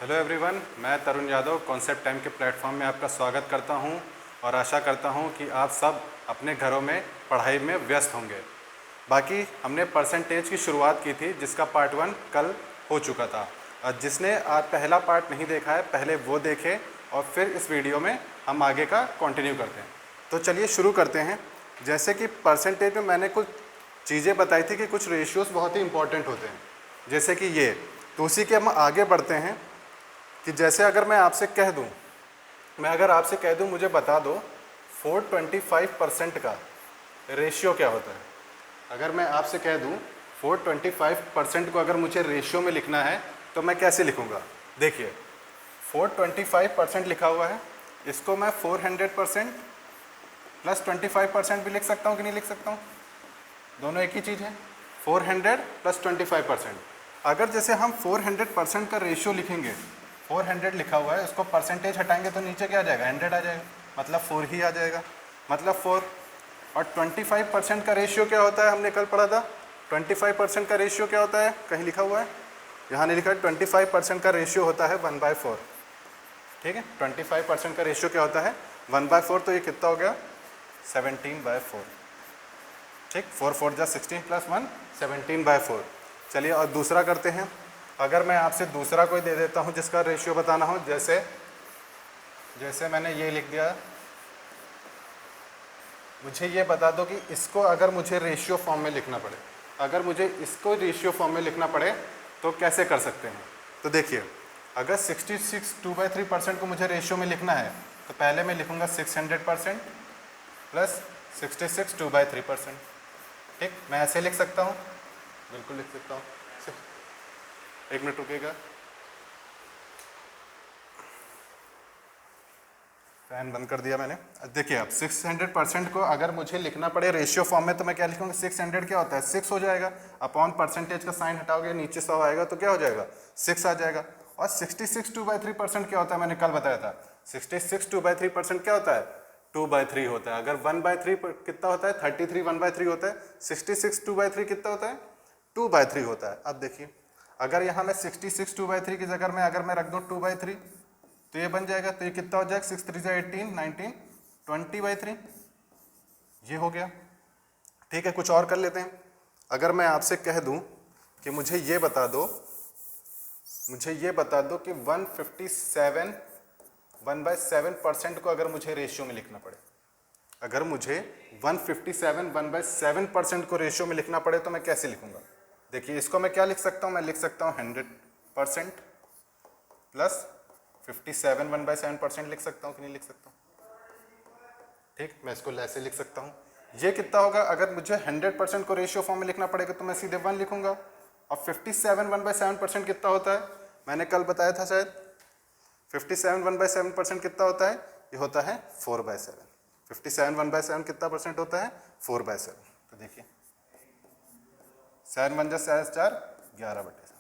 Hello everyone, मैं तरुण Yadav concept time के platform में आपका स्वागत करता हूं और आशा करता हूं कि आप सब अपने घरों में पढ़ाई में व्यस्त होंगे। बाकी हमने परसेंटेज की शुरुआत की थी जिसका पार्ट 1 कल हो चुका था और जिसने आज पहला पार्ट नहीं देखा है पहले वो देखे और फिर इस वीडियो में हम आगे का कंटिन्यू करते हैं। तो चलिए शुरू करते हैं। जैसे कि परसेंटेज में मैंने कुछ चीज़ें बताई थी कि कुछ रेशियोज़ बहुत ही इंपॉर्टेंट होते हैं, जैसे कि ये। तो उसी के हम आगे बढ़ते हैं कि जैसे अगर मैं आपसे कह दूं, मुझे बता दो 425% का रेशियो क्या होता है। अगर मैं आपसे कह दूं 425% को अगर मुझे रेशियो में लिखना है तो मैं कैसे लिखूंगा। देखिए 425% लिखा हुआ है, इसको मैं 400% प्लस 25% भी लिख सकता हूँ कि नहीं लिख सकता हूँ। दोनों एक ही चीज़ है, 400 प्लस 25%। अगर जैसे हम 400% का रेशियो लिखेंगे, 400 लिखा हुआ है, उसको परसेंटेज हटाएंगे तो नीचे क्या आ जाएगा, 100 आ जाएगा, मतलब 4 ही आ जाएगा, मतलब 4। और 25% का रेशियो क्या होता है, हमने कल पढ़ा था। 25% का रेशियो क्या होता है, कहीं लिखा हुआ है, यहाँ नहीं लिखा है। 25% का रेशियो होता है 1/4। ठीक है, 25% का रेशियो क्या होता है, 1/4। तो ये कितना हो गया, 17/4। ठीक, 4 4 जा 16 प्लस 1 17/4। चलिए और दूसरा करते हैं। अगर मैं आपसे दूसरा कोई दे देता हूँ जिसका रेशियो बताना हो, जैसे मैंने ये लिख दिया, मुझे ये बता दो कि इसको अगर मुझे रेशियो फॉर्म में लिखना पड़े, अगर मुझे इसको रेशियो फॉर्म में लिखना पड़े तो कैसे कर सकते हैं। तो देखिए, अगर 66 2/3% को मुझे रेशियो में लिखना है तो पहले मैं लिखूंगा 600% प्लस 66 2/3%। ठीक, मैं ऐसे लिख सकता हूँ, बिल्कुल लिख सकता हूँ। एक मिनट रुकिएगा, फैन बंद कर दिया मैंने। देखिए अब 600% को अगर मुझे लिखना पड़े रेशियो फॉर्म में तो मैं क्या लिखूंगा, 600 क्या होता है, 6 हो जाएगा, अपॉन परसेंटेज का साइन हटाओगे नीचे 100 आएगा तो क्या हो जाएगा, 6 आ जाएगा। और 66 2/3% क्या होता है, मैंने कल बताया था। 66 2/3% क्या होता है, 2/3 होता है। अगर 1/3 कितना होता है, 33 1/3 होता है। 66 2/3 कितना होता है, 2/3 होता है। अब देखिए, अगर यहाँ मैं 66 2/3 की जगह में अगर मैं रख दूँ 2/3 तो ये बन जाएगा। तो ये कितना हो जाएगा, 6 3 18 19 20/3, ये हो गया। ठीक है, कुछ और कर लेते हैं। अगर मैं आपसे कह दूं कि मुझे ये बता दो कि 157 1/7% को अगर मुझे रेशियो में लिखना पड़े, अगर मुझे 157 1/7% को रेशियो में लिखना पड़े तो मैं कैसे लिखूंगा। देखिए इसको मैं क्या लिख सकता हूं, मैं लिख सकता हूं 100% प्लस 57 1/7% लिख सकता हूं कि नहीं लिख सकता हूं। ठीक, मैं इसको ऐसे लिख सकता हूं। ये कितना होगा, अगर मुझे 100% को रेशियो फॉर्म में लिखना पड़ेगा तो मैं सीधे 1 लिखूंगा। और 57 1/7% कितना होता है, मैंने कल बताया था शायद। 57 1/7% कितना होता है, ये होता है 4/7। 57 1/7 कितना परसेंट होता है, 4/7। तो देखिए 7 1 4 11/7।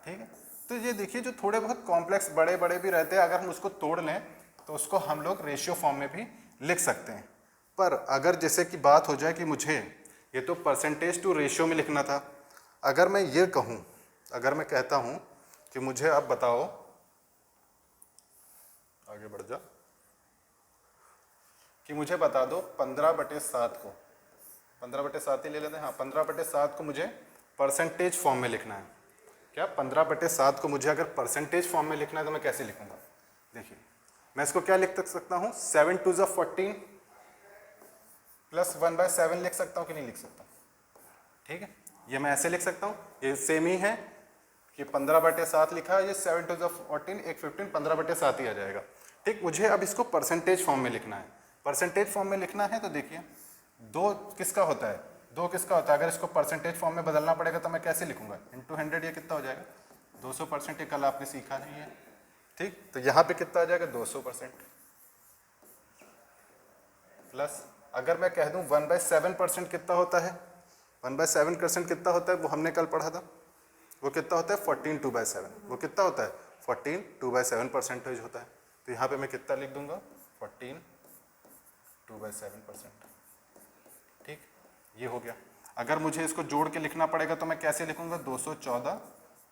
ठीक है, तो ये देखिए जो थोड़े बहुत कॉम्प्लेक्स बड़े बड़े भी रहते हैं, अगर हम उसको तोड़ लें तो उसको हम लोग रेशियो फॉर्म में भी लिख सकते हैं। पर अगर जैसे कि बात हो जाए कि मुझे ये तो परसेंटेज टू रेशियो में लिखना था, अगर मैं ये कहूँ, अगर मैं कहता हूँ कि मुझे अब बताओ, आगे बढ़ जा, कि मुझे बता दो 15/7 को, 15/7 ही ले लेते हैं, हाँ 15/7 को मुझे परसेंटेज फॉर्म में लिखना है। क्या 15/7 को मुझे अगर परसेंटेज फॉर्म में लिखना है तो मैं कैसे लिखूंगा। देखिए मैं इसको क्या लिख सकता हूँ, 7 2 14 प्लस 1/7 लिख सकता हूँ कि नहीं लिख सकता। ठीक है, ये मैं ऐसे लिख सकता हूँ, ये सेम ही है कि 15/7 लिखा है, ये 7 2 14 एक 15 15/7 ही आ जाएगा। ठीक, मुझे अब इसको परसेंटेज फॉर्म में लिखना है। परसेंटेज फॉर्म में लिखना है तो देखिए दो किसका होता है, अगर इसको परसेंटेज फॉर्म में बदलना पड़ेगा तो मैं कैसे लिखूंगा, इंटू 100, ये कितना हो जाएगा 200%। ये कल आपने सीखा नहीं है। ठीक, तो यहाँ पे कितना आ जाएगा 200%। प्लस अगर मैं कह दूँ 1/7% कितना होता है, 1/7% कितना होता है, वो हमने कल पढ़ा था, वो कितना होता है 14 2/7। वो कितना होता है 14 2/7% होता है। तो यहाँ पे मैं कितना लिख दूंगा, 14 2/7%। ठीक, ये हो गया। अगर मुझे इसको जोड़ के लिखना पड़ेगा तो मैं कैसे लिखूंगा, 214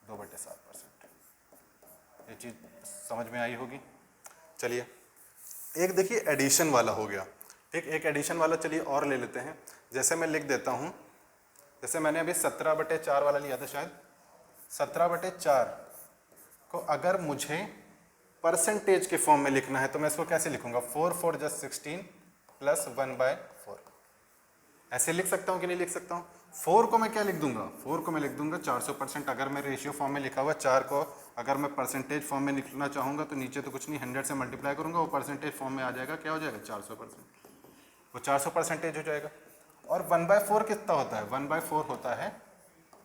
2/7%। ये चीज़ समझ में आई होगी। चलिए एक देखिए एडिशन वाला हो गया, ठीक, एक एडिशन वाला चलिए और ले लेते हैं। जैसे मैं लिख देता हूँ, जैसे मैंने अभी 17/4 वाला लिया था शायद, 17/4 को अगर मुझे परसेंटेज के फॉर्म में लिखना है तो मैं इसको कैसे लिखूंगा, 4 4 + 16 + 1/4 ऐसे लिख सकता हूँ कि नहीं लिख सकता हूँ। 4 को मैं क्या लिख दूंगा, 4 को मैं लिख दूंगा 400%। अगर मैं रेशियो फॉर्म में लिखा हुआ 4 को अगर मैं परसेंटेज फॉर्म में लिखना चाहूँगा तो नीचे तो कुछ नहीं 100 से मल्टीप्लाई करूँगा, वो परसेंटेज फॉर्म में आ जाएगा, क्या हो जाएगा 400%, वो 400% हो जाएगा। और 1/4 कितना होता है, 1/4 होता है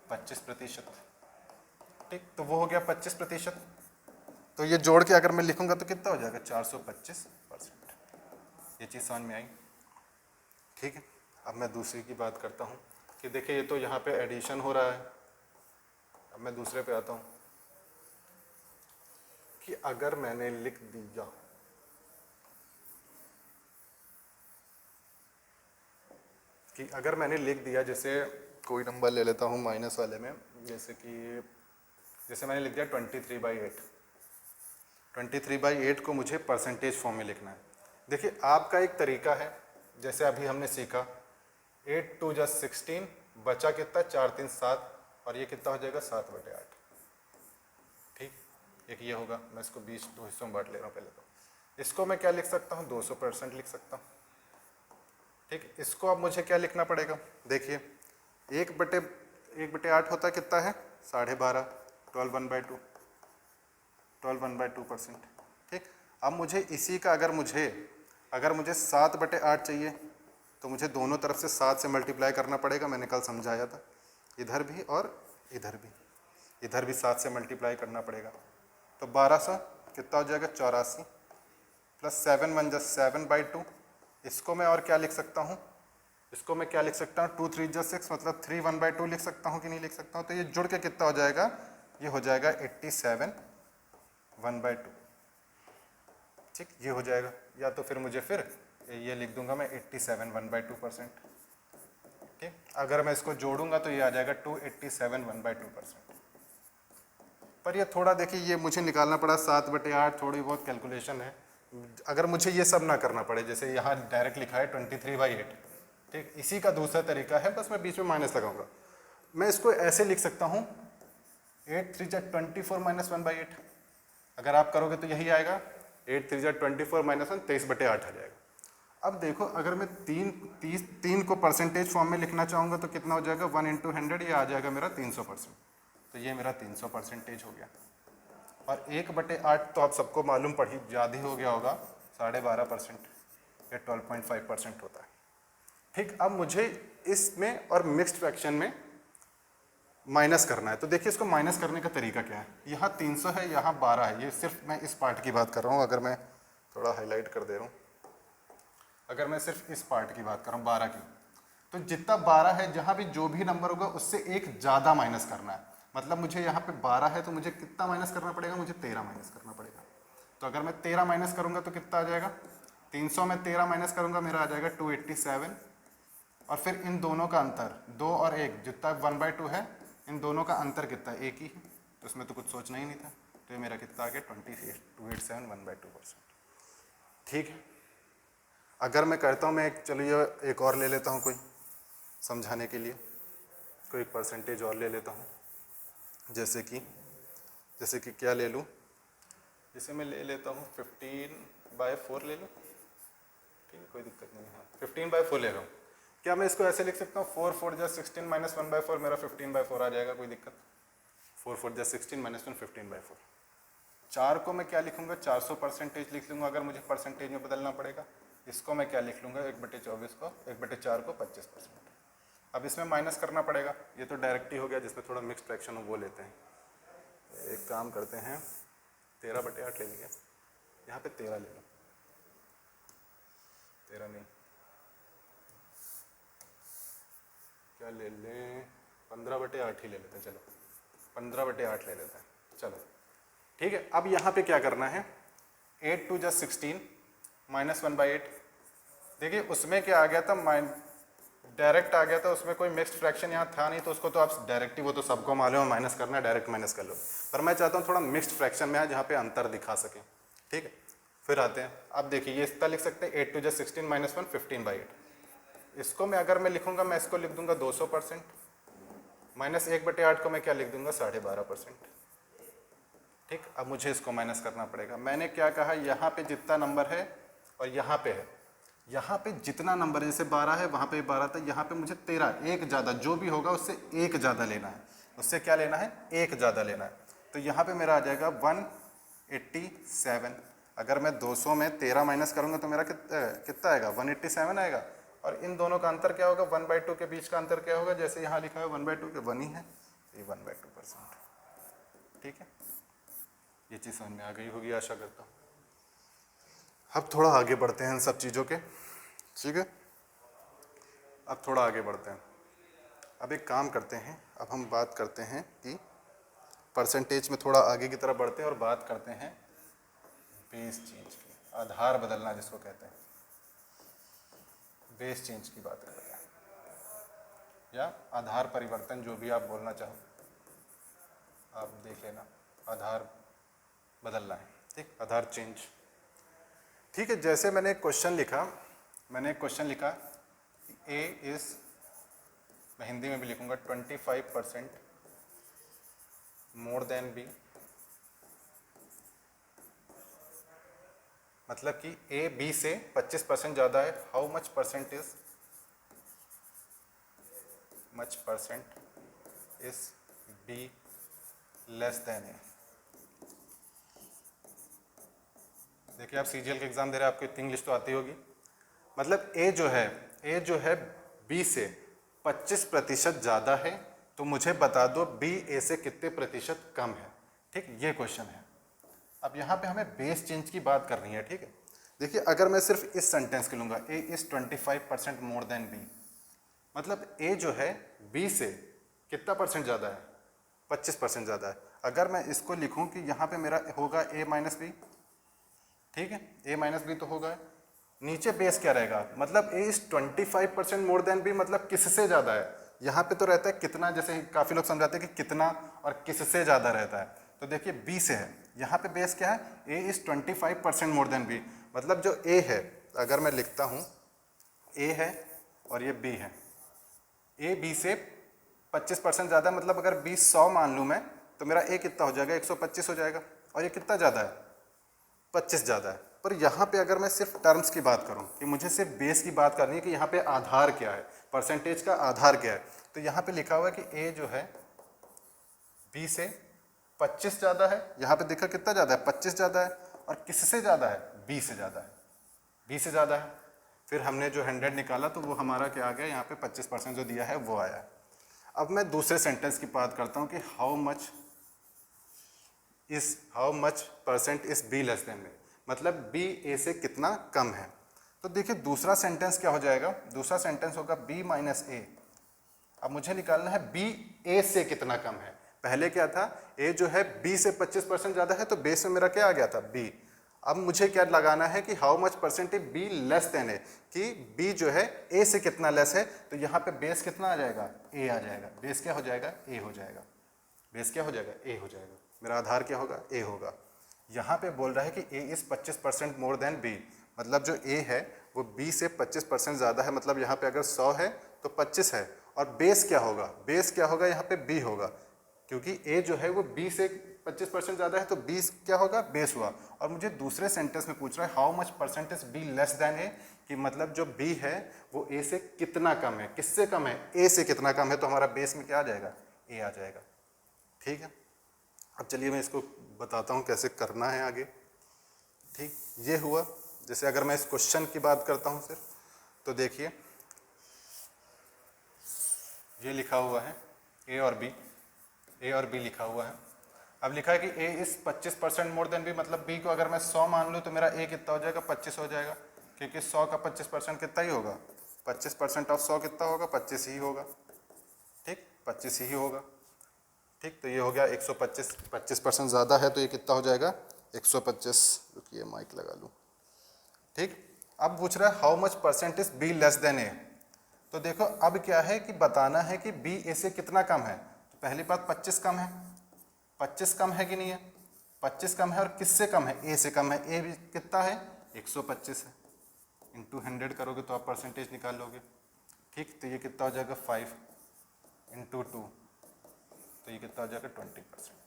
25%, ठीक, तो वो हो गया 25%। तो ये जोड़ के अगर मैं लिखूंगा तो कितना हो जाएगा 425%। ये चीज़ समझ में आई, ठीक है। अब मैं दूसरी की बात करता हूँ कि देखिए ये तो यहाँ पे एडिशन हो रहा है। अब मैं दूसरे पे आता हूँ कि अगर मैंने लिख दिया जैसे कोई नंबर ले लेता हूँ माइनस वाले में, जैसे मैंने लिख दिया 23/8। 23/8 को मुझे परसेंटेज फॉर्म में लिखना है। देखिए आपका एक तरीका है, जैसे अभी हमने सीखा 8 2 + 16, बचा कितना 4 3 7, और ये कितना हो जाएगा 7/8, ठीक। एक ये होगा, मैं इसको 20 दो हिस्सों में बांट ले रहा हूँ पहले। तो इसको मैं क्या लिख सकता हूँ, 200% लिख सकता हूँ, ठीक। इसको अब मुझे क्या लिखना पड़ेगा, देखिए 1/8 होता है कितना है 12.5, 12 1/2%, ठीक। अब मुझे इसी का अगर मुझे 7/8 चाहिए तो मुझे दोनों तरफ से 7 से मल्टीप्लाई करना पड़ेगा। मैंने कल समझाया था, इधर भी और इधर भी 7 से मल्टीप्लाई करना पड़ेगा। तो 1200 कितना हो जाएगा 84, + 7 1 + 7/2। इसको मैं और क्या लिख सकता हूँ, 2 3 + 6 मतलब 3 1/2 लिख सकता हूँ कि नहीं लिख सकता हूँ। तो ये जुड़ के कितना हो जाएगा, ये हो जाएगा 87 1/2, ठीक, ये हो जाएगा। या तो फिर मुझे ये लिख दूंगा मैं 87 1/2%, ठीक। अगर मैं इसको जोड़ूंगा तो ये आ जाएगा 287 1/2%। पर ये थोड़ा देखिए, ये मुझे निकालना पड़ा 7/8, थोड़ी बहुत कैलकुलेशन है। अगर मुझे ये सब ना करना पड़े, जैसे यहाँ डायरेक्ट लिखा है 23/8, ठीक, इसी का दूसरा तरीका है, बस मैं बीच में माइनस लगाऊंगा। मैं इसको ऐसे लिख सकता हूँ 8 3 = 24 - 1/8। अगर आप करोगे तो यही आएगा, 8 3 = 24 - 1 23/8 आ जाएगा। अब देखो अगर मैं 3 को परसेंटेज फॉर्म में लिखना चाहूँगा तो कितना हो जाएगा, 1 × 100, ये आ जाएगा मेरा 300%। तो ये मेरा 300% हो गया। और 1/8 तो आप सबको मालूम पड़ी ज़्यादा ही हो गया होगा, 12.5% या 12.5% होता है, ठीक। अब मुझे इसमें और मिक्स्ड फ्रैक्शन में माइनस करना है। तो देखिए इसको माइनस करने का तरीका क्या है, यहाँ 300 है, यहाँ 12 है। ये सिर्फ मैं इस पार्ट की बात कर रहा हूँ, अगर मैं थोड़ा हाईलाइट कर दे रहा हूँ, अगर मैं सिर्फ इस पार्ट की बात कर रहा हूँ 12 की, तो जितना 12 है जहाँ भी जो भी नंबर होगा उससे एक ज़्यादा माइनस करना है। मतलब मुझे यहाँ पे 12 है तो मुझे कितना माइनस करना पड़ेगा, मुझे 13 माइनस करना पड़ेगा। तो अगर मैं 13 माइनस करूँगा तो कितना आ जाएगा, 300 में 13 माइनस करूँगा मेरा आ जाएगा 287। और फिर इन दोनों का अंतर 2 और 1 जितना 1/2 है, इन दोनों का अंतर कितना है, एक ही है, तो इसमें तो कुछ सोचना ही नहीं था। तो ये मेरा कितना आ गया 287 1/2%, ठीक है। अगर मैं करता हूँ, मैं चलिए एक और ले लेता हूँ, कोई समझाने के लिए कोई परसेंटेज और ले लेता हूँ। जैसे कि क्या ले लूँ, जैसे मैं ले लेता हूँ 15/4 ले लूँ, ठीक है, कोई दिक्कत नहीं है। 15/4 ले रहा हूँ। क्या मैं इसको ऐसे लिख सकता हूँ 4 4 + 16 - 1/4, मेरा 15/4 आ जाएगा, कोई दिक्कत। 4 4 + 16 - 1 15/4। 4 को मैं क्या लिखूँगा, 400% लिख लूँगा अगर मुझे परसेंटेज में बदलना पड़ेगा। इसको मैं क्या लिख लूँगा, 1/24 को 1/4 को 25%। अब इसमें माइनस करना पड़ेगा, ये तो डायरेक्ट ही हो गया। जिसमें थोड़ा मिक्स फ्रैक्शन हो वो लेते हैं। एक काम करते हैं, 13/8 ले लिया, यहाँ पे 13 ले लो, 13 नहीं, क्या ले लें, 15/8 ही ले लेते हैं। चलो 15/8 ले लेते हैं, चलो ठीक है। अब यहाँ पे क्या करना है, 8 2 + 16 - 1/8। देखिए उसमें क्या आ गया था, डायरेक्ट आ गया था, उसमें कोई मिक्स्ड फ्रैक्शन यहाँ था नहीं, तो उसको तो आप डायरेक्ट ही, वो तो सबको मालूम है माइनस करना है, डायरेक्ट माइनस कर लो। पर मैं चाहता हूँ थोड़ा मिक्स्ड फ्रैक्शन में आए जहाँ पे अंतर दिखा सकें, ठीक है। फिर आते हैं, आप देखिए ये इतना लिख सकते हैं 8 टू 16 -1 15/8। इसको मैं अगर मैं लिखूंगा, मैं इसको लिख दूंगा 200%, -1/8 को मैं क्या लिख दूंगा 12.5%, ठीक। अब मुझे इसको माइनस करना पड़ेगा। मैंने क्या कहा, यहाँ पे जितना नंबर है और यहाँ पे है, यहाँ पे जितना नंबर है, जैसे 12 है, वहाँ पे 12 था, यहाँ पे मुझे 13, एक ज़्यादा, जो भी होगा उससे एक ज़्यादा लेना है। उससे क्या लेना है, एक ज़्यादा लेना है। तो यहाँ पे मेरा आ जाएगा 187। अगर मैं 200 में 13 माइनस करूँगा तो मेरा कितना आएगा, 187 आएगा। और इन दोनों का अंतर क्या होगा, 1/2 के बीच का अंतर क्या होगा, जैसे यहाँ लिखा है 1/2 के 1 ही है, ये 1/2%, ठीक है। ये चीज़ समझ में आ गई होगी आशा करता हूँ। अब थोड़ा आगे बढ़ते हैं इन सब चीज़ों के, ठीक है। अब थोड़ा आगे बढ़ते हैं। अब एक काम करते हैं, अब हम बात करते हैं कि परसेंटेज में थोड़ा आगे की तरफ बढ़ते हैं और बात करते हैं बेस चेंज की, आधार बदलना जिसको कहते हैं, बेस चेंज की बात करते हैं, या आधार परिवर्तन, जो भी आप बोलना चाहो आप देख लेना, आधार बदलना है, ठीक, आधार चेंज, ठीक है। जैसे मैंने एक क्वेश्चन लिखा, ए इज़, मैं हिंदी में भी लिखूंगा, 25% मोर देन बी, मतलब कि ए बी से 25% ज़्यादा है। How much percent is B less than A. देखिए आप सीजीएल के एग्ज़ाम दे रहे हैं, आपको इतनी इंग्लिश तो आती होगी। मतलब ए जो है बी से 25% ज़्यादा है, तो मुझे बता दो बी ए से कितने प्रतिशत कम है, ठीक, ये क्वेश्चन है। अब यहाँ पे हमें बेस चेंज की बात करनी है, ठीक है। देखिए अगर मैं सिर्फ इस सेंटेंस के लूँगा, A is 25% more than B, मतलब ए जो है बी से कितना परसेंट ज़्यादा है, 25% ज़्यादा है। अगर मैं इसको लिखूँ कि यहाँ पे मेरा होगा ए माइनस बी, ठीक है, ए माइनस बी तो होगा, नीचे बेस क्या रहेगा, मतलब ए इज 25% मोर देन बी, मतलब किससे ज़्यादा है। यहाँ पे तो रहता है कितना, जैसे काफ़ी लोग समझाते हैं कि कितना और किससे ज़्यादा रहता है, तो देखिए बी से है, यहाँ पे बेस क्या है, ए इज 25% मोर देन बी, मतलब जो ए है, अगर मैं लिखता हूँ ए है और ये बी है, ए बी से 25% ज़्यादा, मतलब अगर बी 100 मान लूँ मैं, तो मेरा ए कितना हो जाएगा, 125 हो जाएगा, और ये कितना ज़्यादा है, 25 ज़्यादा है। पर यहाँ पे अगर मैं सिर्फ टर्म्स की बात करूँ कि मुझे सिर्फ बेस की बात करनी है कि यहाँ पे आधार क्या है, परसेंटेज का आधार क्या है, तो यहाँ पे लिखा हुआ है कि ए जो है बी से 25 ज़्यादा है, यहाँ पे देखा कितना ज़्यादा है, 25 ज़्यादा है, और किससे ज़्यादा है, बी से ज़्यादा है, बी से ज़्यादा है। फिर हमने जो 100 निकाला तो वो हमारा क्या आ गया, यहाँ पे 25% जो दिया है वो आया। अब मैं दूसरे सेंटेंस की बात करता हूँ कि how much percent is B less than A, मतलब बी ए से कितना कम है। तो देखिए दूसरा सेंटेंस क्या हो जाएगा, दूसरा सेंटेंस होगा बी माइनस ए। अब मुझे निकालना है बी ए से कितना कम है। पहले क्या था, ए जो है बी से 25% ज़्यादा है, तो बेस में मेरा क्या आ गया था, बी। अब मुझे क्या लगाना है कि how much percentage B less than A, कि बी जो है ए से कितना लेस है, तो यहाँ पे बेस कितना आ जाएगा, ए आ जाएगा, बेस क्या हो जाएगा, ए हो जाएगा, बेस क्या हो जाएगा, ए हो जाएगा, मेरा आधार क्या होगा, ए होगा। यहाँ पे बोल रहा है कि A is 25% more than B, मतलब जो ए है वो बी से 25% ज़्यादा है, मतलब यहाँ पे अगर 100 है तो 25 है, और बेस क्या होगा, बेस क्या होगा, यहाँ पे बी होगा, क्योंकि ए जो है वो बी से 25% ज़्यादा है, तो बी क्या होगा, बेस हुआ। और मुझे दूसरे सेंटेंस में पूछ रहा है how much percentage B less than A, कि मतलब जो बी है वो ए से कितना कम है, किससे कम है, ए से कितना कम है, तो हमारा बेस में क्या आ जाएगा, ए आ जाएगा, ठीक है। अब चलिए मैं इसको बताता हूँ कैसे करना है आगे, ठीक। ये हुआ, जैसे अगर मैं इस क्वेश्चन की बात करता हूँ सिर्फ, तो देखिए ये लिखा हुआ है ए और बी लिखा हुआ है। अब लिखा है कि ए इस 25% मोर देन बी, मतलब बी को अगर मैं 100 मान लूँ तो मेरा ए कितना हो जाएगा, 25 हो जाएगा, क्योंकि 100 का 25% कितना ही होगा, 25% ऑफ 100 कितना होगा, 25 ही होगा, ठीक, 25 ही होगा, ठीक। तो ये हो गया 125, 25% ज़्यादा है तो ये कितना हो जाएगा, 125, रुकिए माइक लगा लूँ, ठीक। अब पूछ रहा है how much percent is B less than A, तो देखो अब क्या है कि बताना है कि बी ए से कितना कम है। तो पहली बात 25 कम है, 25 कम है कि नहीं है, 25 कम है और किससे कम है, ए से कम है। ए भी कितना है 125 है, इंटू 100 करोगे तो आप परसेंटेज निकाल लोगे। ठीक, तो ये कितना हो जाएगा 5 इंटू 2, तो ये कितना हो जाएगा 20%।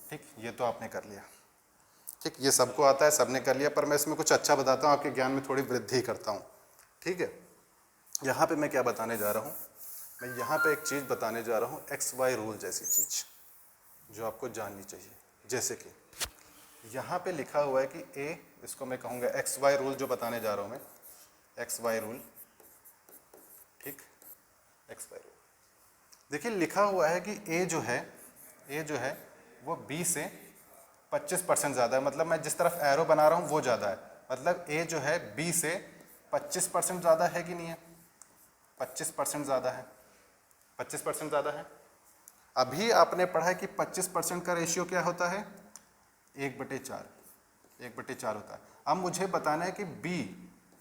ठीक, ये तो आपने कर लिया। ठीक, ये सबको आता है, सबने कर लिया, पर मैं इसमें कुछ अच्छा बताता हूँ, आपके ज्ञान में थोड़ी वृद्धि करता हूँ। ठीक है, यहाँ पे मैं क्या बताने जा रहा हूँ, मैं यहाँ पे एक चीज़ बताने जा रहा हूँ, एक्स वाई रूल जैसी चीज़ जो आपको जाननी चाहिए। जैसे कि यहाँ पे लिखा हुआ है कि ए, इसको मैं कहूँगा एक्स वाई रूल जो बताने जा रहा हूँ मैं, एक्स वाई रूल। ठीक, एक्स वाई रूल देखिए लिखा हुआ है कि ए जो है वो बी से 25% ज़्यादा है। मतलब मैं जिस तरफ एरो बना रहा हूँ वो ज़्यादा है, मतलब ए जो है बी से 25% ज़्यादा है कि नहीं है, 25% ज़्यादा है, 25% ज़्यादा है। अभी आपने पढ़ा है कि 25% का रेशियो क्या होता है, 1/4, 1/4 होता है। अब मुझे बताना है कि बी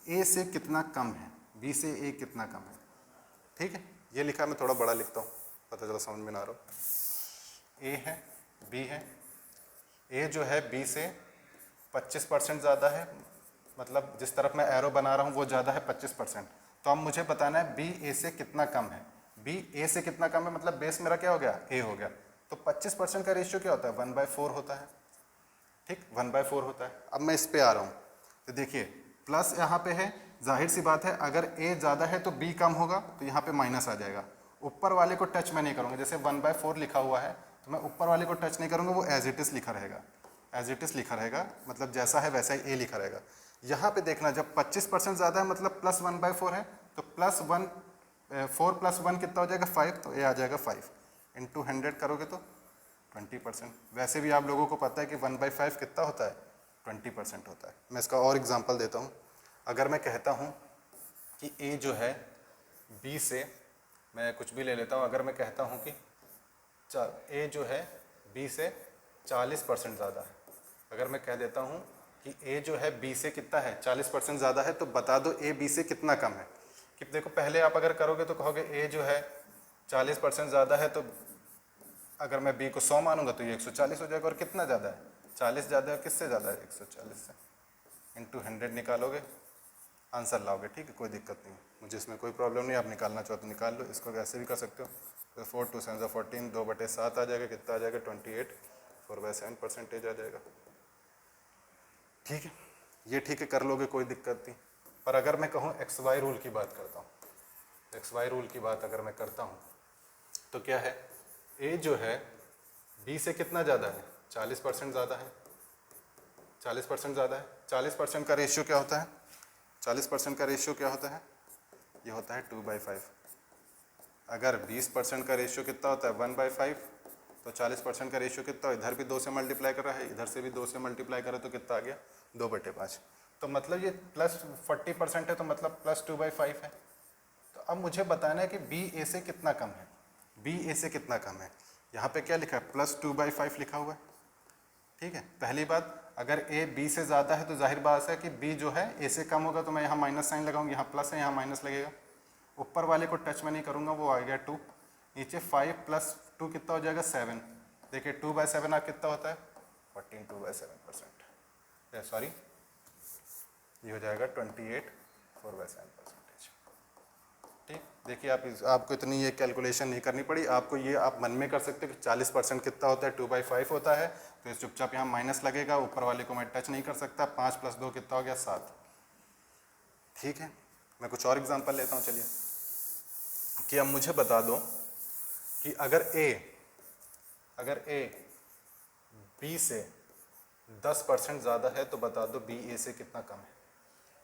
ए से कितना कम है, बी से ए कितना कम है। ठीक है, ये लिखा, मैं थोड़ा बड़ा लिखता हूँ, पता चला समझ में ना आ रहा। ए है, बी है, ए जो है बी से 25% ज़्यादा है, मतलब जिस तरफ मैं एरो बना रहा हूँ वो ज़्यादा है 25%। तो अब मुझे बताना है बी ए से कितना कम है, बी ए से कितना कम है, मतलब बेस मेरा क्या हो गया, ए हो गया। तो 25% का रेशियो क्या होता है, 1/4 होता है। ठीक, 1/4 होता है। अब मैं इस पे आ रहा हूँ, तो देखिए प्लस यहाँ पे है, जाहिर सी बात है अगर ए ज़्यादा है तो बी कम होगा, तो यहाँ पे माइनस आ जाएगा। ऊपर वाले को टच मैं नहीं करूँगा, जैसे 1/4 लिखा हुआ है तो मैं ऊपर वाले को टच नहीं करूँगा, वो एज इट इज़ लिखा रहेगा, एज इट इज़ लिखा रहेगा, मतलब जैसा है वैसा ही ए लिखा रहेगा। यहाँ पे देखना, जब 25% ज़्यादा है मतलब प्लस 1/4 है, तो प्लस 1 4 + 1 कितना हो जाएगा 5, तो ए आ जाएगा 5 इंटू 100 करोगे तो 20%। वैसे भी आप लोगों को पता है कि 1/5 कितना होता है, 20% होता है। मैं इसका और एग्जांपल देता हूँ। अगर मैं कहता हूँ कि ए जो है बी से, मैं कुछ भी ले लेता हूँ, अगर मैं कहता हूँ कि ए जो है बी से 40% ज़्यादा है, अगर मैं कह देता हूँ कि ए जो है बी से कितना है 40% ज़्यादा है, तो बता दो ए बी से कितना कम है। कि देखो पहले आप अगर करोगे तो कहोगे ए जो है 40% ज़्यादा है, तो अगर मैं बी को 100 मानूंगा तो ये 140 हो जाएगा। और कितना ज़्यादा है, 40 ज़्यादा है, किससे ज़्यादा है, 140 से। इंटू 100 निकालोगे, आंसर लाओगे। ठीक है, कोई दिक्कत नहीं, मुझे इसमें कोई प्रॉब्लम नहीं। आप निकालना चाहो तो निकाल लो, इसको ऐसे भी कर सकते हो। तो 4 2 7 14, 2/7 आ जाएगा, कितना आ जाएगा 28, 4/7% आ जाएगा। ठीक है, ये ठीक है, कर लोगे, कोई दिक्कत नहीं। पर अगर मैं कहूँ एक्स वाई रूल की बात करता हूँ, एक्स वाई रूल की बात अगर मैं करता हूँ तो क्या है, ए जो है बी से कितना ज़्यादा है, 40% ज़्यादा है, 40% ज़्यादा है। 40% का रेशियो क्या होता है, 40% का रेशियो क्या होता है, ये होता है 2/5। अगर 20% का रेशियो कितना होता है 1/5, तो 40% का रेशियो कितना हो, इधर भी 2 से मल्टीप्लाई कर रहा है, इधर से भी 2 से मल्टीप्लाई कर रहा है, तो कितना आ गया 2/5। तो मतलब ये प्लस 40% है, तो मतलब प्लस 2/5 है। तो अब मुझे बताना है कि बी ए से कितना कम है, बी ए से कितना कम है। यहाँ पे क्या लिखा है, प्लस 2/5 लिखा हुआ है। ठीक है, पहली बात, अगर ए बी से ज़्यादा है तो जाहिर बात है कि बी जो है ए से कम होगा, तो मैं यहाँ माइनस साइन लगाऊंगा, यहाँ प्लस है यहाँ माइनस लगेगा। ऊपर वाले को टच में नहीं करूँगा, वो आ गया 2। नीचे 5 + 2 कितना हो जाएगा 7। देखिए 2/7 आप कितना होता है 14, 2/7%, सॉरी ये हो जाएगा 28, 4/7%। ठीक, देखिए आपको इतनी ये कैलकुलेशन नहीं करनी पड़ी, आपको ये आप मन में कर सकते हो कि 40% कितना होता है 2/5 होता है, तो इस चुपचाप यहाँ माइनस लगेगा, ऊपर वाले को मैं टच नहीं कर सकता। 5 + 2 कितना हो गया 7। ठीक है, मैं कुछ और एग्जांपल लेता हूँ, चलिए। कि अब मुझे बता दो कि अगर ए बी से 10% ज़्यादा है, तो बता दो बी ए से कितना कम है।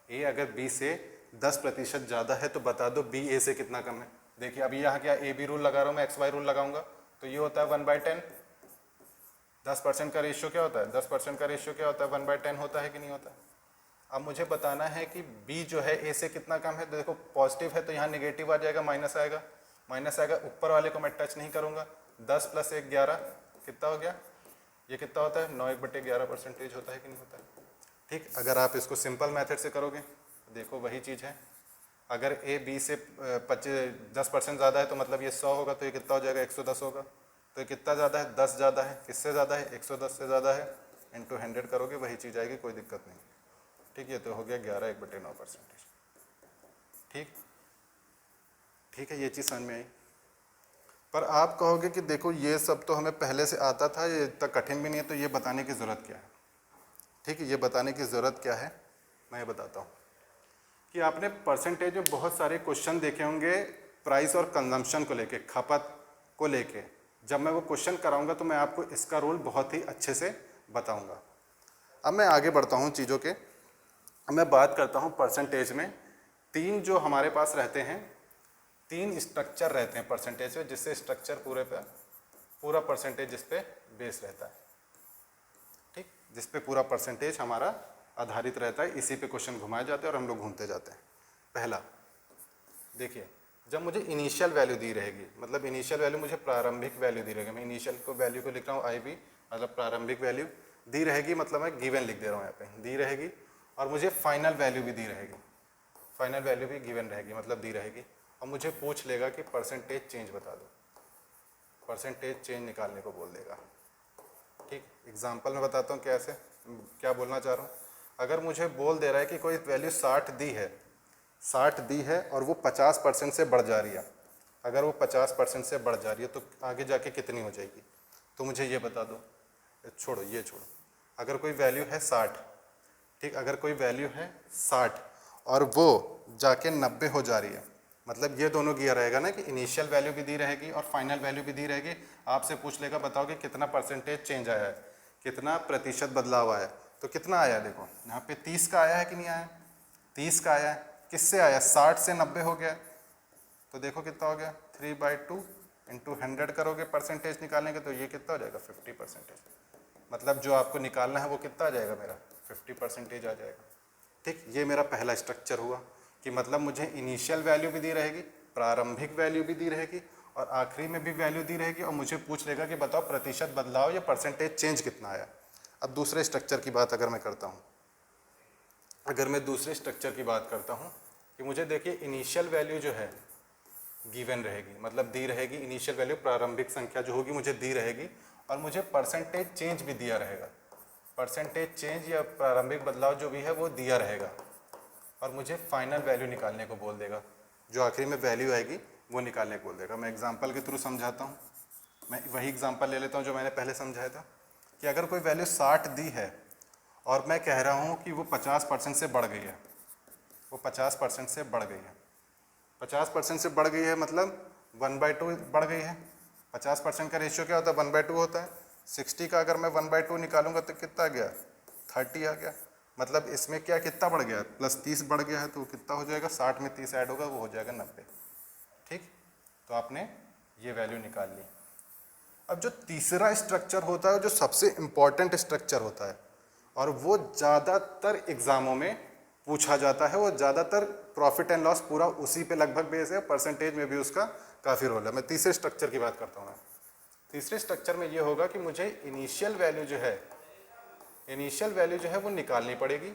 ए अगर बी से 10% ज़्यादा है, तो बता दो बी ए से कितना कम है। देखिए अभी यहाँ क्या ए बी रूल लगा रहा हूँ मैं, एक्स वाई रूल लगाऊंगा, तो ये होता है 1/10। 10% का रेशियो क्या होता है, 10% का रेशियो क्या होता है 1/10 होता है कि नहीं होता है। अब मुझे बताना है कि बी जो है ए से कितना कम है। देखो पॉजिटिव है तो यहाँ नेगेटिव आ जाएगा, माइनस आएगा, माइनस आएगा। ऊपर वाले को मैं टच नहीं करूँगा। 10 + 1 11 कितना हो गया, ये कितना होता है 9 1/11% होता है कि नहीं होता है। ठीक, अगर आप इसको सिंपल मेथड से करोगे, देखो वही चीज़ है। अगर ए बी से 10% ज़्यादा है तो मतलब ये 100 होगा, तो ये कितना हो जाएगा 110 होगा। तो ये कितना ज़्यादा है, 10 ज़्यादा है, किससे ज़्यादा है 110 से ज़्यादा है, इंटू 100 करोगे वही चीज़ आएगी, कोई दिक्कत नहीं। ठीक, ये तो हो गया 11/1/9%। ठीक ठीक है, ये चीज़ समझ में आई। पर आप कहोगे कि देखो ये सब तो हमें पहले से आता था, ये इतना कठिन भी नहीं है, तो ये बताने की ज़रूरत क्या है। ठीक है, ये बताने की ज़रूरत क्या है, मैं ये बताता हूँ कि आपने परसेंटेज में बहुत सारे क्वेश्चन देखे होंगे प्राइस और कंजम्पशन को लेके, खपत को लेके। जब मैं वो क्वेश्चन कराऊंगा तो मैं आपको इसका रोल बहुत ही अच्छे से बताऊंगा। अब मैं आगे बढ़ता हूँ चीज़ों के। अब मैं बात करता हूँ परसेंटेज में तीन जो हमारे पास रहते हैं, तीन स्ट्रक्चर रहते हैं परसेंटेज में, जिससे स्ट्रक्चर पूरा परसेंटेज जिस पे बेस रहता है। ठीक, जिस पे पूरा परसेंटेज हमारा आधारित रहता है, इसी पे क्वेश्चन घुमाए जाते हैं और हम लोग घूमते जाते हैं। पहला देखिए, जब मुझे इनिशियल वैल्यू दी रहेगी, मतलब इनिशियल वैल्यू मुझे प्रारंभिक वैल्यू दी रहेगी, मैं इनिशियल को वैल्यू को लिख रहा हूँ आई बी, मतलब प्रारंभिक वैल्यू दी रहेगी, मतलब मैं गिवन लिख दे रहा हूँ यहाँ पे, दी रहेगी। और मुझे फाइनल वैल्यू भी दी रहेगी, फाइनल वैल्यू भी गिवन रहेगी, मतलब दी रहेगी। और मुझे पूछ लेगा कि परसेंटेज चेंज बता दो, परसेंटेज चेंज निकालने को बोल देगा। ठीक, एग्जाम्पल में बताता हूँ कैसे, क्या बोलना चाह रहा हूँ। अगर मुझे बोल दे रहा है कि कोई वैल्यू 60 दी है, 60 दी है और वो 50% से बढ़ जा रही है, अगर वो 50% से बढ़ जा रही है तो आगे जाके कितनी हो जाएगी, तो मुझे ये बता दो। छोड़ो, ये छोड़ो, अगर कोई वैल्यू है 60, ठीक, अगर कोई वैल्यू है 60 और वो जाके 90 हो जा रही है, मतलब ये दोनों गियर रहेगा ना कि इनिशियल वैल्यू भी दी रहेगी और फाइनल वैल्यू भी दी रहेगी। आपसे पूछ लेगा बताओ कि कितना परसेंटेज चेंज आया है, कितना प्रतिशत बदलाव आया है। तो कितना आया, देखो यहाँ पे 30 का आया है कि नहीं आया, 30 का आया है। किससे आया, 60 से 90 हो गया, तो देखो कितना हो गया 3/2 इंटू 100 करोगे परसेंटेज निकालने के, तो ये कितना हो जाएगा 50%। मतलब जो आपको निकालना है वो कितना आ जाएगा मेरा 50% आ जाएगा। ठीक, ये मेरा पहला स्ट्रक्चर हुआ कि मतलब मुझे इनिशियल वैल्यू भी दी रहेगी, प्रारंभिक वैल्यू भी दी रहेगी और आखिरी में भी वैल्यू दी रहेगी, और मुझे पूछ लेगा कि बताओ प्रतिशत बदलाव या परसेंटेज चेंज कितना आया। अब दूसरे स्ट्रक्चर की बात अगर मैं करता हूँ, अगर मैं दूसरे स्ट्रक्चर की बात करता हूँ कि मुझे देखिए इनिशियल वैल्यू जो है गिवन रहेगी, मतलब दी रहेगी, इनिशियल वैल्यू प्रारंभिक संख्या जो होगी मुझे दी रहेगी, और मुझे परसेंटेज चेंज भी दिया रहेगा, परसेंटेज चेंज या प्रारंभिक बदलाव जो भी है वो दिया रहेगा, और मुझे फाइनल वैल्यू निकालने को बोल देगा, जो आखिरी में वैल्यू आएगी वो निकालने को बोल देगा। मैं एग्जांपल के थ्रू समझाता हूँ। मैं वही एग्जांपल ले लेता हूँ जो मैंने पहले समझाया था कि अगर कोई वैल्यू 60 दी है और मैं कह रहा हूँ कि वो 50% से बढ़ गई है, वो 50% से बढ़ गई है, 50% से बढ़ गई है मतलब 1/2 बढ़ गई है। 50% का रेशियो क्या होता है, 1/2 होता है। 60 का अगर मैं 1/2 निकालूंगा तो कितना आ गया 30 आ गया, मतलब इसमें क्या कितना बढ़ गया प्लस 30 बढ़ गया है, तो कितना हो जाएगा 60 में 30 ऐड होगा वो हो जाएगा 90। ठीक, तो आपने ये वैल्यू निकाल ली। अब जो तीसरा स्ट्रक्चर होता है जो सबसे इम्पॉर्टेंट स्ट्रक्चर होता है और वो ज़्यादातर एग्ज़ामों में पूछा जाता है, वो ज़्यादातर प्रॉफिट एंड लॉस पूरा उसी पे लगभग बेस है, परसेंटेज में भी उसका काफ़ी रोल है। मैं तीसरे स्ट्रक्चर की बात करता हूँ। मैं तीसरे स्ट्रक्चर में ये होगा कि मुझे इनिशियल वैल्यू जो है, इनिशियल वैल्यू जो है वो निकालनी पड़ेगी,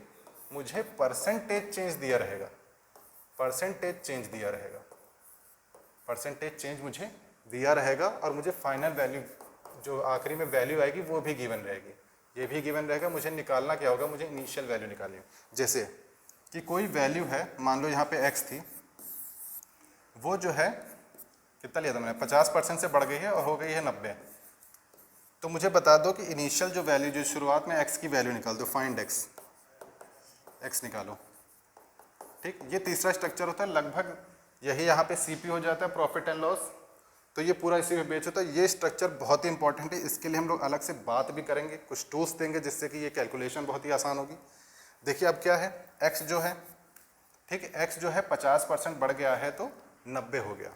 मुझे परसेंटेज चेंज दिया रहेगा, परसेंटेज चेंज दिया रहेगा, परसेंटेज चेंज मुझे दिया रहेगा, और मुझे फाइनल वैल्यू जो आखिरी में वैल्यू आएगी वो भी गिवन रहेगी, ये भी गिवन रहेगा। मुझे निकालना क्या होगा, मुझे इनिशियल वैल्यू निकालनी है। जैसे कि कोई वैल्यू है, मान लो यहाँ पे x थी, वो जो है कितना लिया था मैंने 50% से बढ़ गई है और हो गई है 90, तो मुझे बता दो कि इनिशियल जो वैल्यू जो शुरुआत में x की वैल्यू निकाल दो, फाइंड x निकालो। ठीक, ये तीसरा स्ट्रक्चर होता है, लगभग यही यहाँ पे CP हो जाता है, प्रॉफिट एंड लॉस, तो ये पूरा इसी में बेच होता है। ये स्ट्रक्चर बहुत ही इंपॉर्टेंट है, इसके लिए हम लोग अलग से बात भी करेंगे, कुछ टूल्स देंगे जिससे कि ये कैलकुलेशन बहुत ही आसान होगी। देखिए अब क्या है, x जो है, ठीक है, x जो है 50% बढ़ गया है तो 90 हो गया।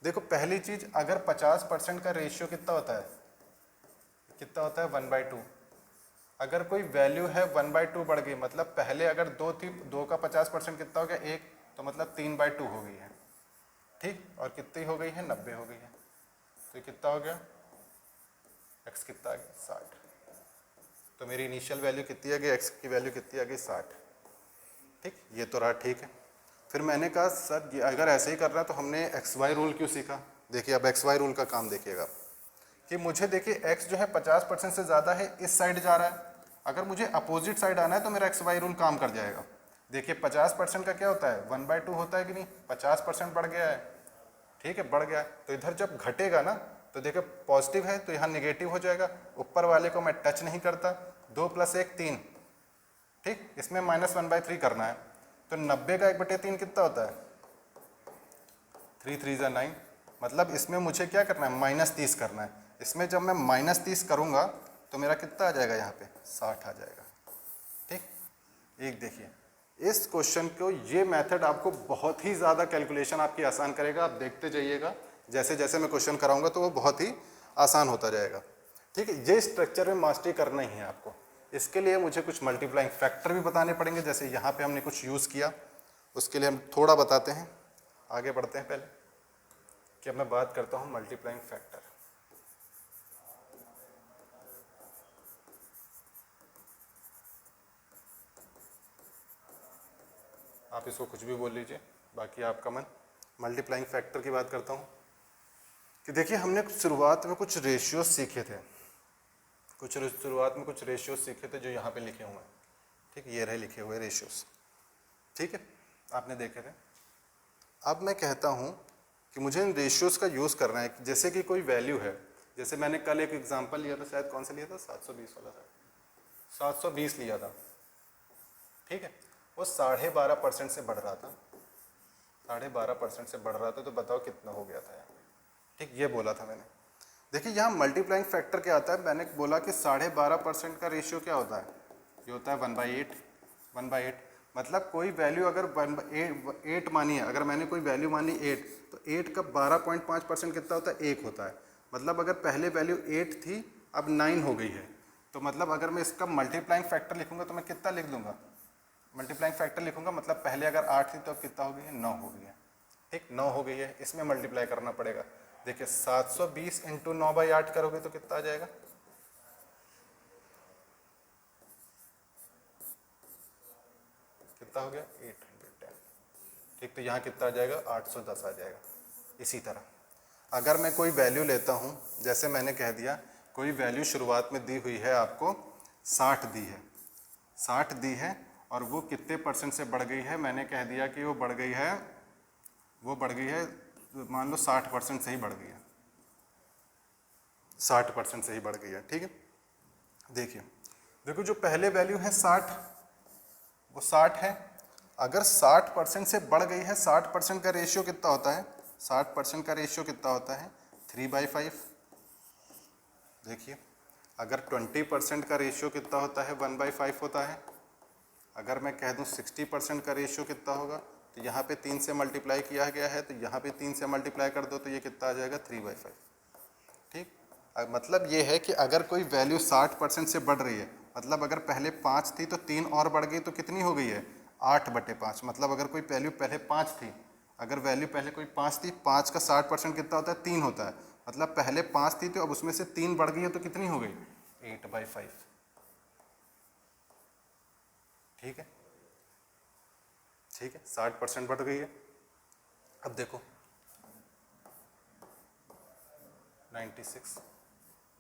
देखो पहली चीज़, अगर 50% का रेशियो कितना होता है, कितना होता है 1/2। अगर कोई वैल्यू है 1/2 बढ़ गई, मतलब पहले अगर 2 थी, 2 का 50% कितना हो गया 1, तो मतलब 3/2 हो गई है। ठीक, और कितनी हो गई है 90 हो गई है, तो ये कितना हो गया x कितना आ गया 60। तो मेरी इनिशियल वैल्यू कितनी आ गई, x की वैल्यू कितनी आ गई 60। ठीक, ये तो रहा ठीक है। फिर मैंने कहा सर ये अगर ऐसे ही कर रहा है तो हमने एक्स वाई रूल क्यों सीखा। देखिए अब एक्स वाई रूल का काम देखिएगा कि मुझे देखिए एक्स जो है 50% से ज़्यादा है, इस साइड जा रहा है। अगर मुझे अपोजिट साइड आना है तो मेरा एक्स वाई रूल काम कर जाएगा। देखिए 50% का क्या होता है 1/2 होता है कि नहीं, 50% बढ़ गया है, ठीक है बढ़ गया है। तो इधर जब घटेगा ना तो देखिए पॉजिटिव है तो यहाँ निगेटिव हो जाएगा, ऊपर वाले को मैं टच नहीं करता। 2 + 1 3, ठीक, इसमें -1/3 करना है। तो 90 का 1/3 कितना होता है 3 3 × 9, मतलब इसमें मुझे क्या करना है -30 करना है। इसमें जब मैं -30 करूँगा तो मेरा कितना आ जाएगा यहाँ पे 60 आ जाएगा, ठीक। एक देखिए इस क्वेश्चन को, ये मेथड आपको बहुत ही ज़्यादा कैलकुलेशन आपकी आसान करेगा। आप देखते जाइएगा जैसे जैसे मैं क्वेश्चन कराऊंगा तो वो बहुत ही आसान होता जाएगा, ठीक है। ये स्ट्रक्चर में मास्टरी करना ही है आपको। इसके लिए मुझे कुछ मल्टीप्लाइंग फैक्टर भी बताने पड़ेंगे, जैसे यहाँ पे हमने कुछ यूज़ किया, उसके लिए हम थोड़ा बताते हैं। आगे बढ़ते हैं पहले कि अब मैं बात करता हूँ मल्टीप्लाइंग फैक्टर। आप इसको कुछ भी बोल लीजिए, बाकी आपका मन। मल्टीप्लाइंग फैक्टर की बात करता हूँ कि देखिए हमने शुरुआत में कुछ रेशियोज सीखे थे, शुरुआत में कुछ रेशियोज सीखे थे जो यहाँ पे लिखे हुए हैं, ठीक, ये रहे लिखे हुए रेशियोज, ठीक है, आपने देखे थे। अब मैं कहता हूँ कि मुझे इन रेशियोज का यूज़ करना है। जैसे कि कोई वैल्यू है, जैसे मैंने कल एक एग्जांपल लिया था, शायद कौन सा लिया था 720 वाला था, 720 लिया था, ठीक है। वो 12.5% से बढ़ रहा था, 12.5% से बढ़ रहा था, तो बताओ कितना हो गया था यहाँ, ठीक, ये बोला था मैंने। देखिए यहाँ मल्टीप्लाइंग फैक्टर क्या आता है, मैंने बोला कि 12.5% का रेशियो क्या होता है, ये होता है 1/8। 1/8 मतलब कोई वैल्यू अगर 8 मानी है, अगर मैंने कोई वैल्यू मानी 8, तो 8 का 12.5% कितना होता है 1 होता है। मतलब अगर पहले वैल्यू 8 थी अब 9 हो गई है, तो मतलब अगर मैं इसका मल्टीप्लाइंग फैक्टर लिखूंगा तो मैं कितना लिख दूंगा, मल्टीप्लाइंग फैक्टर लिखूंगा, मतलब पहले अगर 8 थी तो अब कितना हो गई है 9 हो गई है, ठीक, 9 हो गई है। इसमें मल्टीप्लाई करना पड़ेगा। देखिए 720 × 9/8 करोगे तो कितना आ जाएगा, कितना हो गया 810, ठीक। तो यहाँ कितना आ जाएगा 810 आ जाएगा। इसी तरह अगर मैं कोई वैल्यू लेता हूँ, जैसे मैंने कह दिया कोई वैल्यू शुरुआत में दी हुई है आपको 60 दी है, 60 दी है, और वो कितने % से बढ़ गई है, मैंने कह दिया कि वो बढ़ गई है, वो बढ़ गई है, मान लो 60% से ही बढ़ गई है, 60% से ही बढ़ गई है, ठीक है। देखिए देखो जो पहले वैल्यू है 60, वो 60 है, अगर 60% से बढ़ गई है, 60% का रेशियो कितना होता है, 60% का रेशियो कितना होता है 3/5। देखिए अगर 20% का रेशियो कितना होता है 1/5 होता है। अगर मैं कह दूं 60% का रेशियो कितना होगा, तो यहाँ पे 3 से मल्टीप्लाई किया गया है, तो यहाँ पे 3 से मल्टीप्लाई कर दो तो ये कितना आ जाएगा 3/5, ठीक। मतलब ये है कि अगर कोई वैल्यू 60% से बढ़ रही है, मतलब अगर पहले 5 थी तो 3 और बढ़ गई तो कितनी हो गई है 8/5। मतलब अगर कोई वैल्यू पहले 5 थी, अगर वैल्यू पहले कोई 5 थी, 5 का 60% कितना होता है 3 होता है, मतलब पहले 5 थी तो अब उसमें से 3 बढ़ गई है तो कितनी हो गई 8/5, ठीक है, ठीक है, 60% बढ़ गई है। अब देखो 96,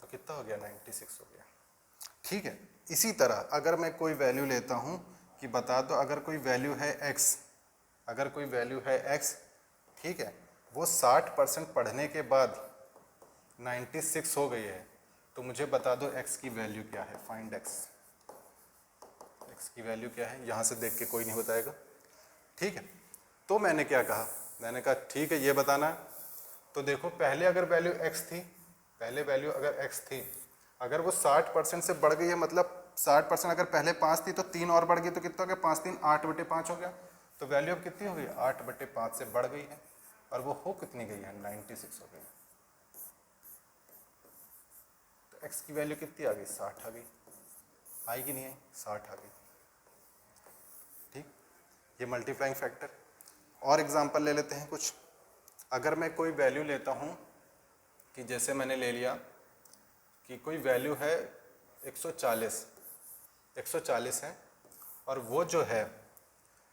तो कितना हो गया 96 हो गया, ठीक है। इसी तरह अगर मैं कोई वैल्यू लेता हूँ कि बता दो अगर कोई वैल्यू है x, अगर कोई वैल्यू है x, ठीक है, वो 60% पढ़ने के बाद 96 हो गई है, तो मुझे बता दो x की वैल्यू क्या है, फाइंड x, x की वैल्यू क्या है, यहाँ से देख के कोई नहीं बताएगा, ठीक है। तो मैंने क्या कहा, मैंने कहा ठीक है ये बताना है। तो देखो पहले अगर वैल्यू x थी, पहले वैल्यू अगर x थी, अगर वो 60% से बढ़ गई है, मतलब 60% अगर पहले 5 थी तो 3 और बढ़ गई तो कितना हो गया 5 3 8/5 हो गया। तो वैल्यू अब कितनी हो गई 8/5 से बढ़ गई है, और वो हो कितनी गई है 96 हो गई। तो x की वैल्यू कितनी आ गई 60 आ गई, आई कि नहीं आई 60 आ गई, ठीक। ये मल्टीप्लाइंग फैक्टर। और एग्जांपल ले लेते हैं कुछ। अगर मैं कोई वैल्यू लेता हूँ कि जैसे मैंने ले लिया कि कोई वैल्यू है 140 है, और वो जो है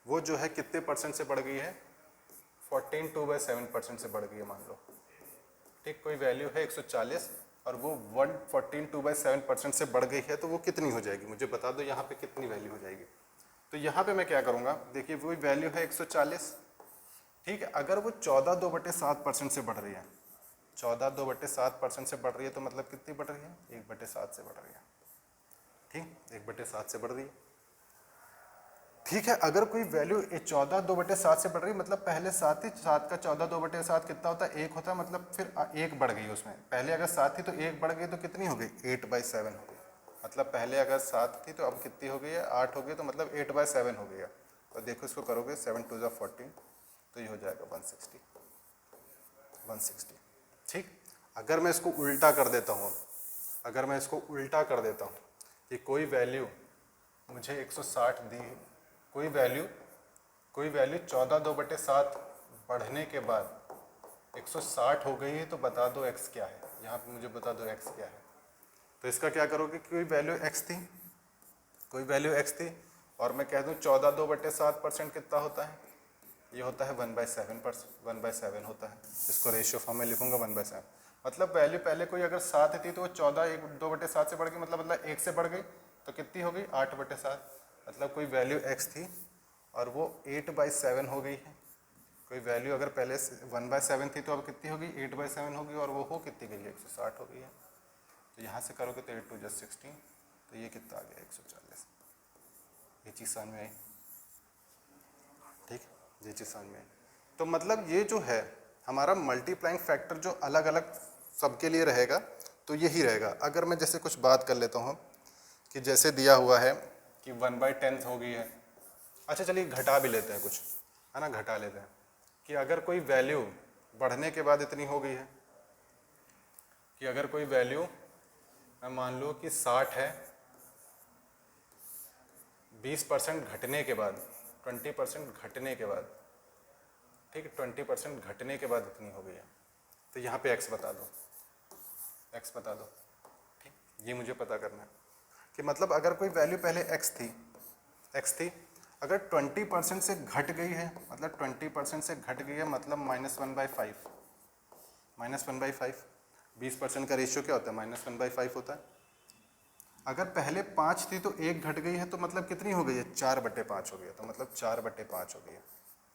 वो जो है कितने परसेंट से बढ़ गई है, 14 2/7% से बढ़ गई है मान लो, ठीक। कोई वैल्यू है 140 और वो 114 2/7% से बढ़ गई है, तो वो कितनी हो जाएगी, मुझे बता दो यहाँ पे कितनी वैल्यू हो जाएगी। तो यहाँ पे मैं क्या करूँगा, देखिए वही वैल्यू है 140, ठीक है। अगर वो 14 2/7% से बढ़ रही है, 14 2/7% से बढ़ रही है, तो मतलब कितनी बढ़ रही है, 1/7 से बढ़ रही है, ठीक, 1/7 से बढ़ रही है, ठीक है। अगर कोई वैल्यू 14 2/7 से बढ़ रही है, मतलब पहले 7 थी, 7 का 14 2/7 कितना होता है, 1 होता है, मतलब फिर 1 बढ़ गई उसमें, पहले अगर 7 थी तो 1 बढ़ गई, तो कितनी हो गई, 8/7 हो गई, मतलब पहले अगर 7 थी तो अब कितनी हो गई है, 8 हो गई, तो मतलब 8/7 हो गई है। तो देखो इसको करोगे 7 2 14, तो ये हो जाएगा 160, ठीक। अगर मैं इसको उल्टा कर देता हूँ, अगर मैं इसको उल्टा कर देता हूँ कि कोई वैल्यू मुझे 160 दी, कोई वैल्यू 14 2/7 बढ़ने के बाद 160 हो गई है, तो बता दो x क्या है, यहाँ पे मुझे बता दो x क्या है। तो इसका क्या करोगे, कोई वैल्यू x थी, कोई वैल्यू x थी, और मैं कह दूँ 14 2/7% कितना होता है, ये होता है 1/7 होता है, इसको रेशियो फॉर्म में लिखूंगा 1/7, मतलब वैल्यू पहले कोई अगर 7 थी तो वो 14 2/7 से बढ़ गई, मतलब 1 से बढ़ गई, तो कितनी हो गई, 8/7, मतलब कोई वैल्यू x थी और वो 8/7 हो गई है। कोई वैल्यू अगर पहले 1/7 थी तो अब कितनी होगी, 8/7 होगी, और वो हो कितनी गई है, 160 हो गई है। तो यहाँ से करोगे तो 8 2 16, तो ये कितना आ गया, 140। ये चीज़ समझ में आई, ठीक, ये चीज़ समझ में आई। तो मतलब ये जो है हमारा मल्टीप्लाइंग फैक्टर जो अलग अलग सबके लिए रहेगा, तो यही रहेगा। अगर मैं जैसे कुछ बात कर लेता हूँ कि जैसे दिया हुआ है कि 1/10 हो गई है, अच्छा चलिए घटा भी लेते हैं कुछ, है ना, घटा लेते हैं कि अगर कोई वैल्यू बढ़ने के बाद इतनी हो गई है, कि अगर कोई वैल्यू मैं मान लो कि 60 है, 20% घटने के बाद, 20% घटने के बाद, ठीक है, 20% घटने के बाद इतनी हो गई है, तो यहाँ पे x बता दो, x बता दो, ठीक, ये मुझे पता करना है कि मतलब अगर कोई वैल्यू पहले x थी, अगर 20% से घट गई है, मतलब 20% से घट गई है, मतलब -1/5, -1/5, 20% का रेशियो क्या होता है, -1/5 होता है। अगर पहले 5 थी तो 1 घट गई है, तो मतलब कितनी हो गई है, 4/5 हो गई है, तो मतलब 4/5 हो गई है,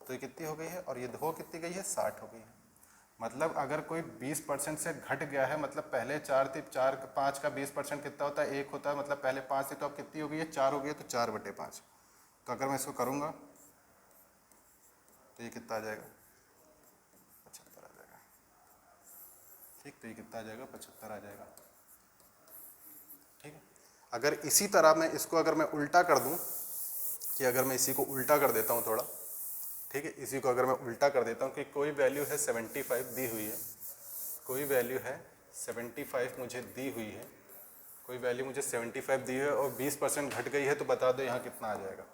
तो ये कितनी हो गई है, और ये हो कितनी गई है, 60 हो गई है। मतलब अगर कोई 20% से घट गया है, मतलब पहले 4 थी, 4 5 का 20% कितना होता है, 1 होता है, मतलब पहले 5 थी तो अब कितनी हो गई है, 4 हो गई है, तो 4/5। तो अगर मैं इसको करूँगा तो ये कितना आ जाएगा, 75 आ जाएगा, ठीक। तो ये कितना आ जाएगा, 75 आ जाएगा, ठीक है। अगर इसी तरह मैं इसको अगर मैं उल्टा कर दूं, कि अगर मैं इसी को उल्टा कर देता हूं थोड़ा, ठीक है, इसी को अगर मैं उल्टा कर देता हूं कि कोई वैल्यू है 75 दी हुई है, कोई वैल्यू है 75 मुझे दी हुई है, कोई वैल्यू मुझे 75 दी है और 20% घट गई है, तो बता दो यहाँ कितना आ जाएगा,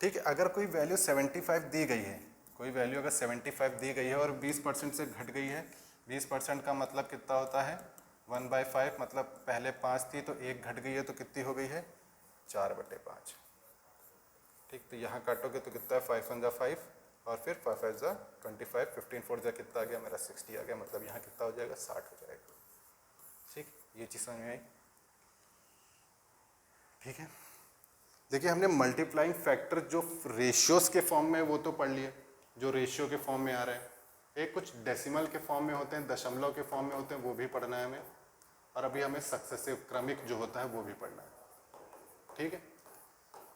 ठीक है। अगर कोई वैल्यू 75 दी गई है, कोई वैल्यू अगर 75 दी गई है और 20% से घट गई है, 20% का मतलब कितना होता है, 1/5, मतलब पहले 5 थी तो 1 घट गई है, तो कितनी हो गई है, 4/5, ठीक। तो यहाँ काटोगे तो कितना है, 5 1 5, और फिर 5 5 25, 15 4 कितना आ गया मेरा, 60 आ गया, मतलब यहाँ कितना हो जाएगा, 60 हो जाएगा, ठीक। ये चीज़ समझ में आई, ठीक है। देखिए हमने मल्टीप्लाइंग फैक्टर जो रेशियोज के फॉर्म में वो तो पढ़ लिए, जो रेशियो के फॉर्म में आ रहा है, एक कुछ डेसिमल के फॉर्म में होते हैं, दशमलव के फॉर्म में होते हैं, वो भी पढ़ना है हमें, और अभी हमें सक्सेसिव क्रमिक जो होता है वो भी पढ़ना है, ठीक है।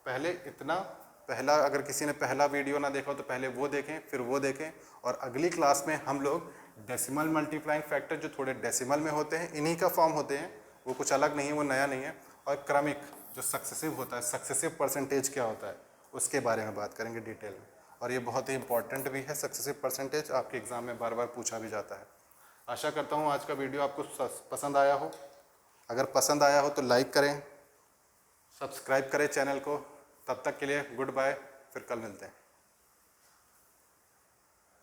पहले इतना, पहला अगर किसी ने पहला वीडियो ना देखा हो तो पहले वो देखें, फिर वो देखें, और अगली क्लास में हम लोग डेसिमल मल्टीप्लाइंग फैक्टर जो थोड़े डेसिमल में होते हैं, इन्हीं का फॉर्म होते हैं, वो कुछ अलग नहीं है, वो नया नहीं है, और क्रमिक जो सक्सेसिव होता है, सक्सेसिव परसेंटेज क्या होता है, उसके बारे में बात करेंगे डिटेल में, और ये बहुत ही इंपॉर्टेंट भी है, सक्सेसिव परसेंटेज आपके एग्ज़ाम में बार बार पूछा भी जाता है। आशा करता हूँ आज का वीडियो आपको पसंद आया हो, अगर पसंद आया हो तो लाइक करें, सब्सक्राइब करें चैनल को। तब तक के लिए गुड बाय, फिर कल मिलते हैं।